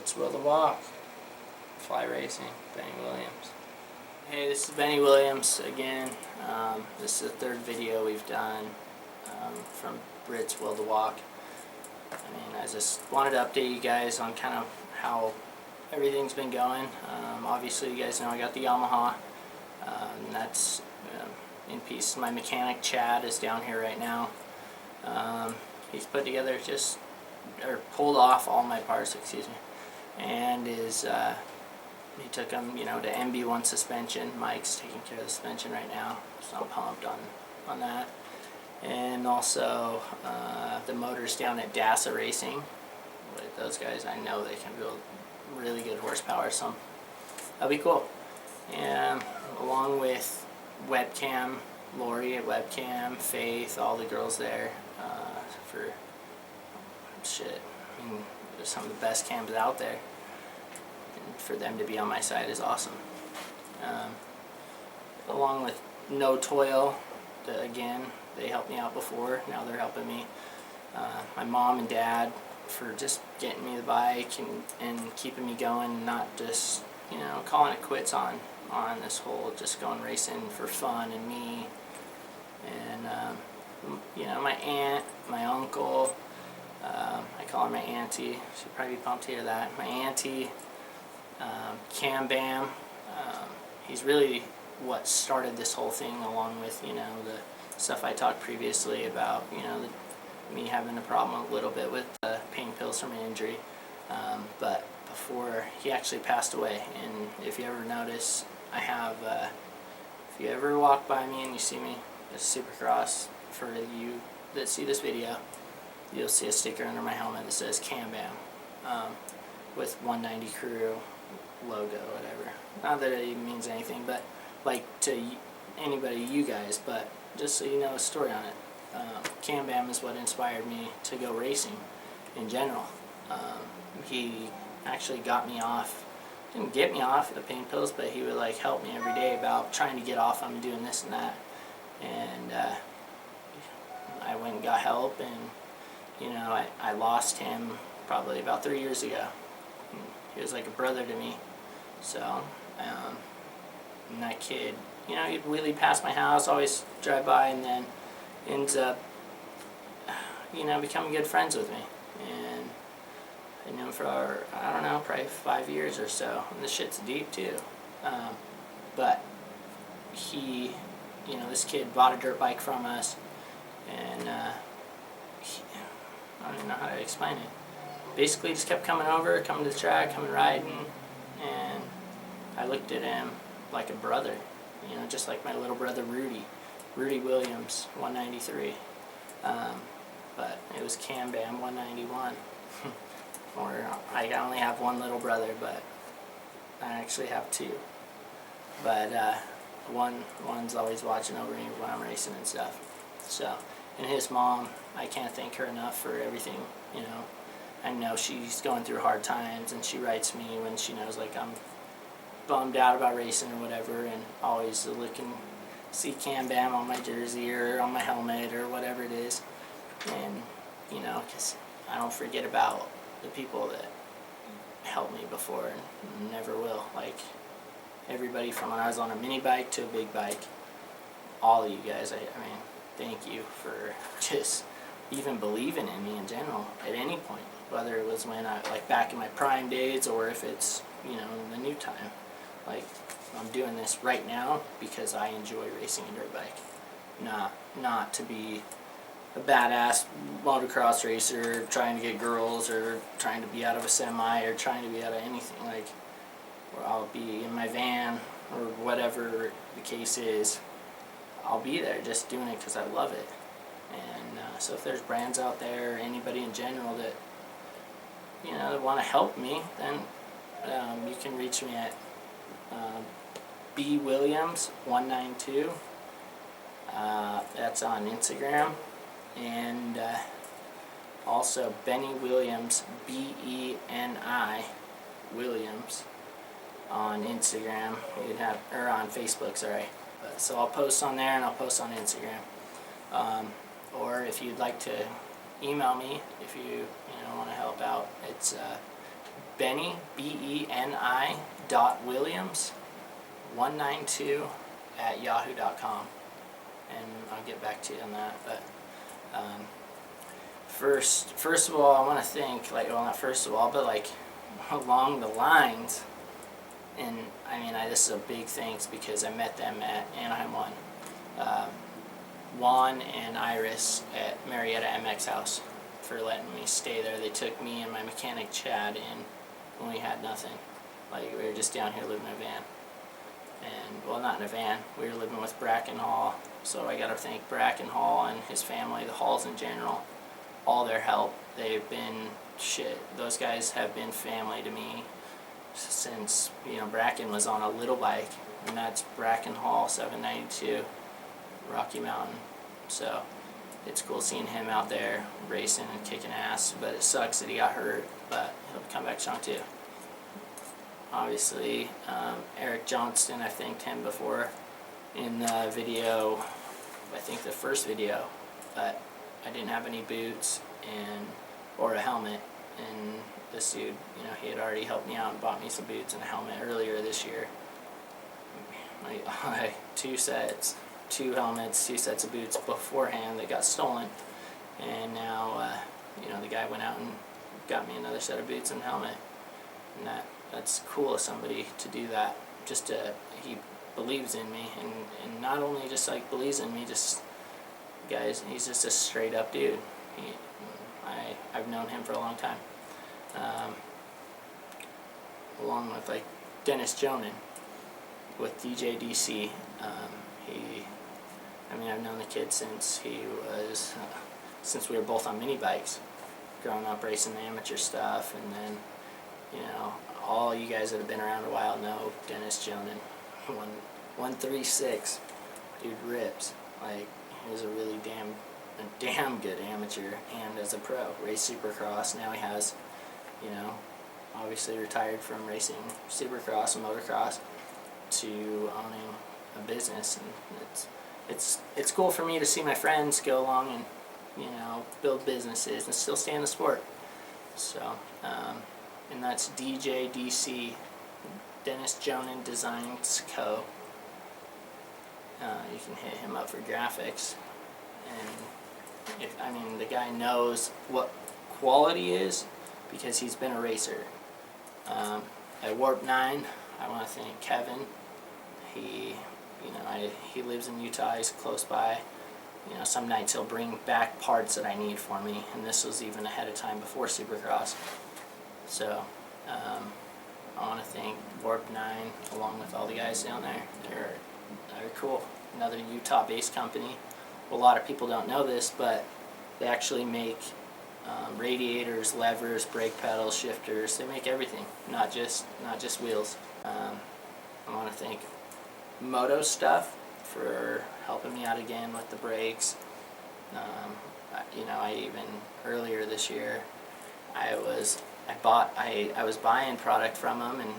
Brits Will the Walk, Fly Racing, Benny Williams. Hey, this is Benny Williams again. This is the third video we've done from Brits Will the Walk. I just wanted to update you guys on kind of how everything's been going. Obviously, you guys know I got the Yamaha, and that's in peace. My mechanic Chad is down here right now. He's put together or pulled off all my parts, excuse me, and he took them, to MB1 suspension. Mike's taking care of the suspension right now, so I'm pumped on that. And also the motors down at DASA Racing. With those guys, I know they can build really good horsepower, so that'll be cool. And along with webcam, Lori at webcam, Faith, all the girls there for shit. There's some of the best cams out there, and for them to be on my side is awesome. Along with No Toil, again, they helped me out before, now they're helping me. My mom and dad for just getting me the bike and keeping me going, not just calling it quits on this whole just going racing for fun and me. And my aunt, my uncle, I call her my auntie, she'd probably be pumped to hear that. My auntie, Cam Bam, he's really what started this whole thing, along with the stuff I talked previously about, me having a problem a little bit with pain pills from an injury. But before he actually passed away, and if you ever notice, I have, if you ever walk by me and you see me at Supercross, for you that see this video, you'll see a sticker under my helmet that says Cam Bam, with 190 Crew logo, whatever. Not that it even means anything, but like to anybody, you guys, but just so you know a story on it. Cam Bam is what inspired me to go racing in general. He actually got me off, didn't get me off the pain pills, but he would help me every day about trying to get off them, doing this and that. And I went and got help, and I lost him probably about 3 years ago. He was like a brother to me. So, and that kid, he'd wheelie past my house, always drive by, and then ends up, becoming good friends with me. And I knew him for, I don't know, probably 5 years or so. And this shit's deep too. But he, this kid bought a dirt bike from us, and I don't even know how to explain it. Basically just kept coming to the track, coming riding, and I looked at him like a brother, just like my little brother Rudy Williams, 193. But it was Cam Bam, 191. Or I only have one little brother, but I actually have two. But one's always watching over me when I'm racing and stuff. So, and his mom, I can't thank her enough for everything. I know she's going through hard times, and she writes me when she knows I'm bummed out about racing or whatever, and always see Cam Bam on my jersey or on my helmet or whatever it is. And because I don't forget about the people that helped me before and never will. Like everybody from when I was on a mini bike to a big bike, all of you guys, I mean, thank you for just even believing in me in general at any point, whether it was when I, back in my prime days, or if it's, in the new time. I'm doing this right now because I enjoy racing a dirt bike, not to be a badass motocross racer trying to get girls, or trying to be out of a semi, or trying to be out of anything. Or I'll be in my van, or whatever the case is, I'll be there just doing it because I love it. And so if there's brands out there, or anybody in general that that want to help me, then you can reach me at B Williams 192. That's on Instagram, and also Beni Williams, BENI Williams, on Instagram. You'd have, or on Facebook, sorry. So I'll post on there, and I'll post on Instagram. Or if you'd like to email me, if you want to help out, it's Beni, BENI .williams192@yahoo.com, and I'll get back to you on that. But first of all, I want to thank, like, well, not first of all, but like along the lines, and I mean, this is a big thanks because I met them at Anaheim 1. Juan and Iris at Marietta MX House for letting me stay there. They took me and my mechanic Chad in when we had nothing. Like, we were just down here living in a van. And, well, not in a van, we were living with Bracken Hall. So I gotta thank Bracken Hall and his family, the Halls in general, all their help. They've been shit. Those guys have been family to me since, you know, Bracken was on a little bike, and that's Bracken Hall 792, Rocky Mountain. So it's cool seeing him out there racing and kicking ass, but it sucks that he got hurt, but he'll come back strong too. Obviously, Eric Johnston, I thanked him before in the video, I think the first video, but I didn't have any boots or a helmet, and this dude, you know, he had already helped me out and bought me some boots and a helmet earlier this year. Two helmets, 2 sets of boots beforehand that got stolen, and now you know, the guy went out and got me another set of boots and helmet, and that's cool of somebody to do that. Just he believes in me, and not only just like believes in me, just guys, he's just a straight up dude. I've known him for a long time, along with like Dennis Jonan with DJ DC. I've known the kid since since we were both on mini bikes, growing up racing the amateur stuff, and then, you know, all you guys that have been around a while know Dennis Jonan, 136, dude rips. Like, he was a really damn good amateur, and as a pro, raced Supercross. Now he has, you know, obviously retired from racing Supercross and motocross to owning a business, and it's cool for me to see my friends go along and, you know, build businesses and still stay in the sport. So, and that's DJ DC, Dennis Jonan Designs Co. You can hit him up for graphics, and the guy knows what quality is because he's been a racer. At Warp 9, I want to thank Kevin. He lives in Utah. He's close by. You know, some nights he'll bring back parts that I need for me, and this was even ahead of time before Supercross. So, I want to thank Warp 9 along with all the guys down there. They're cool. Another Utah-based company. Well, a lot of people don't know this, but they actually make radiators, levers, brake pedals, shifters. They make everything, not just wheels. I want to thank Moto Stuff for helping me out again with the brakes. I even earlier this year, I was buying product from them and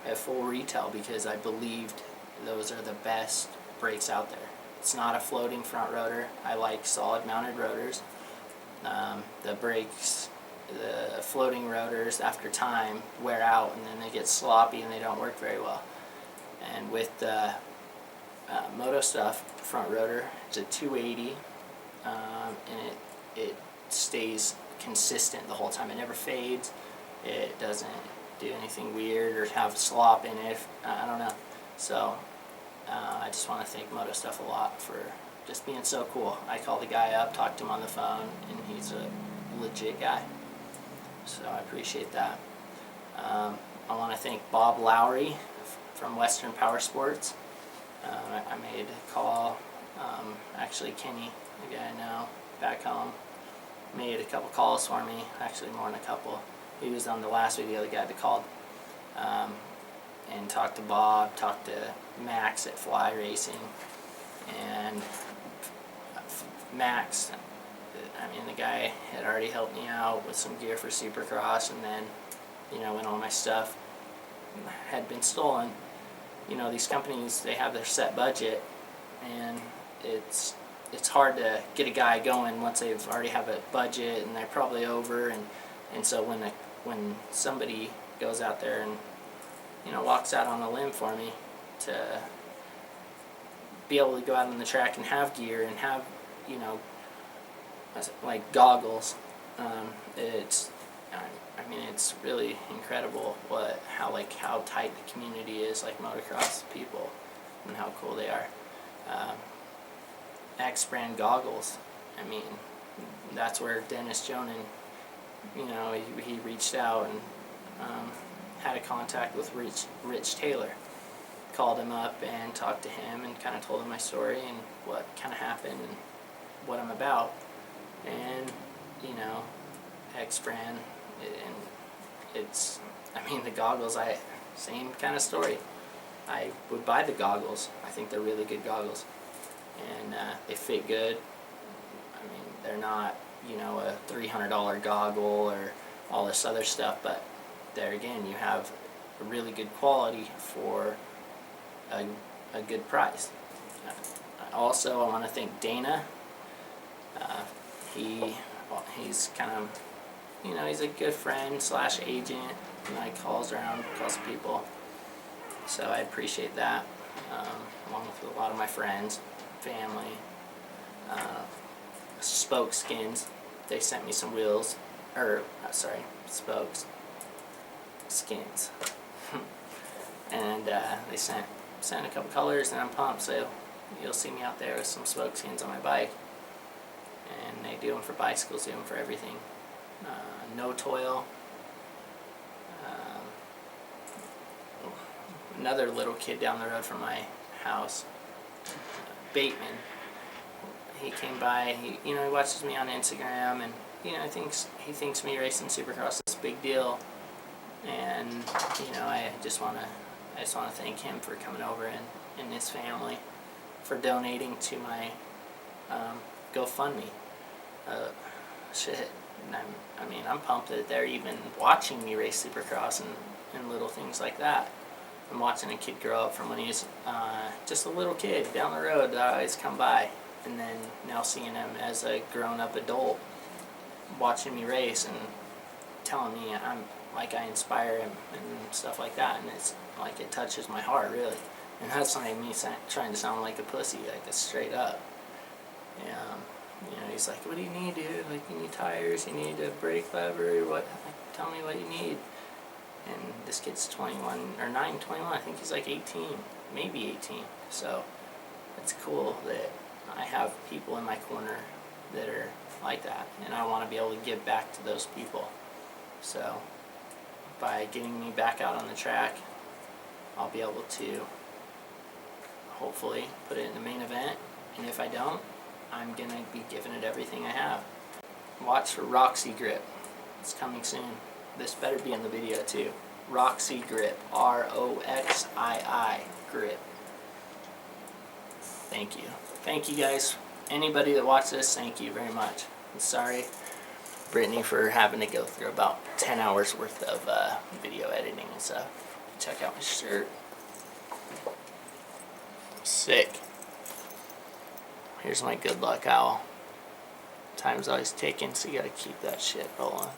at full retail because I believed those are the best brakes out there. It's not a floating front rotor. I like solid mounted rotors. The brakes, the floating rotors after time wear out and then they get sloppy and they don't work very well. And with the Moto Stuff front rotor, it's a 280, and it stays consistent the whole time. It never fades. It doesn't do anything weird or have slop in it. I don't know. So I just want to thank Moto Stuff a lot for just being so cool. I called the guy up, talked to him on the phone, and he's a legit guy. So I appreciate that. I want to thank Bob Lowry from Western Power Sports. I made a call. Actually, Kenny, the guy I know back home, made a couple calls for me. Actually, more than a couple. He was on the last video, the guy that called. And talked to Bob, talked to Max at Fly Racing. And Max, the guy had already helped me out with some gear for Supercross, and then, when all my stuff had been stolen, these companies, they have their set budget, and it's hard to get a guy going once they've already have a budget and they're probably over, and so when when somebody goes out there and, you know, walks out on a limb for me to be able to go out on the track and have gear and have, you know, like goggles. It's, I mean, it's really incredible how tight the community is, like motocross people, and how cool they are. X brand goggles. I mean, that's where Dennis Jonan, you know, he reached out and had a contact with Rich Taylor. Called him up and talked to him and kind of told him my story and what kind of happened and what I'm about. And, you know, X brand, and it's, I mean, the goggles, same kind of story. I would buy the goggles. I think they're really good goggles. And they fit good. I mean, they're not, you know, a $300 goggle or all this other stuff, but there again, you have a really good quality for a good price. Also, I want to thank Dana. He's kind of, you know, he's a good friend / agent. And he calls people. So I appreciate that, along with a lot of my friends, family. Spoke Skins, they sent me some wheels, spokes, skins. And they sent a couple colors, and I'm pumped, so you'll see me out there with some spoke skins on my bike. And they do them for bicycles, do them for everything. No toil. Another little kid down the road from my house, Bateman, he came by, he watches me on Instagram, and, you know, he thinks me racing Supercross is a big deal. And, you know, I just want to thank him for coming over, and his family for donating to my GoFundMe. Shit, I'm pumped that they're even watching me race Supercross and little things like that. I'm watching a kid grow up from when he's just a little kid down the road that I always come by, and then now seeing him as a grown-up adult watching me race and telling me I inspire him and stuff like that, and it's like it touches my heart, really. And that's not me trying to sound like a pussy, like it's straight up. You know, he's like, "What do you need, dude? Like, you need tires, you need a brake lever, what? Like, tell me what you need." And this kid's 21 or 21. I think he's like 18, maybe 18. So it's cool that I have people in my corner that are like that, and I want to be able to give back to those people. So by getting me back out on the track, I'll be able to hopefully put it in the main event, and if I don't, I'm going to be giving it everything I have. Watch for Roxy Grip. It's coming soon. This better be in the video too. Roxy Grip. ROXII Grip. Thank you. Thank you guys. Anybody that watched this, thank you very much. I'm sorry, Brittany, for having to go through about 10 hours worth of video editing and stuff. Check out my shirt. Sick. Here's my good luck owl. Time's always ticking, so you gotta keep that shit rolling.